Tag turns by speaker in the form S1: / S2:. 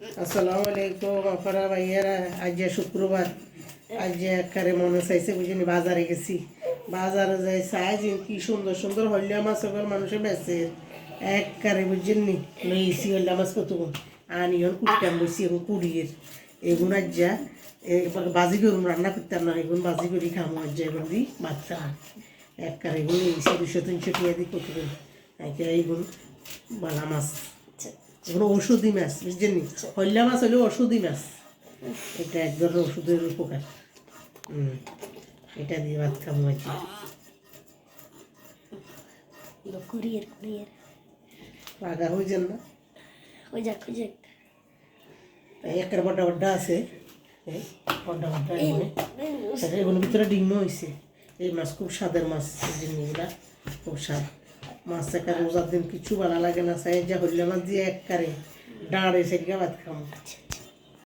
S1: আসসালামু আলাইকুম আপনারা ভাইয়ারা। আজ যে শুক্রবার, আজ যে একবারে মনে চাইছে বুঝিনি বাজারে গেছি। বাজারে যাই সাইজ কি সুন্দর সুন্দর হল্লা মাছ সকল মানুষে বেচে একবারে বুঝিনি লইছি হল্লা মাছ কতক্ষণ আনি হন কুটতাম বসি এখন কুড়িয়ের এগুন আজ যা বাজি করুন রান্না করতাম না, এগুন বাজি করি খামো আজ যা এগুন দি বাচ্চা একবারে এগুন লইছি 200-300 টাকা দি কতক্ষণ এইগুন বালা মাছ, এগুলো ওষুধি মাছ বুঝছেন নি। হল্লা মাছ হলেও ওষুধি মাছ, এটা এক ধরনের ওষুধের উপকার। এটা দিয়ে ভাত খাবো আর কি। পাগা হয়েছেন না একটা বড্ডা বড্ডা আছে, বড্ডা বড্ডা এগুলোর ভিতরে ডিম হয়েছে। এই মাছ খুব স্বাদের মাছ, এগুলা খুব স্বাদ মাছ। একটা রোজার দিন কিছু ভালো লাগে না, চাই যা হল্লা মাছ দিয়ে একবারে ডাঁড়ে সেদিকে ভাত খাবো।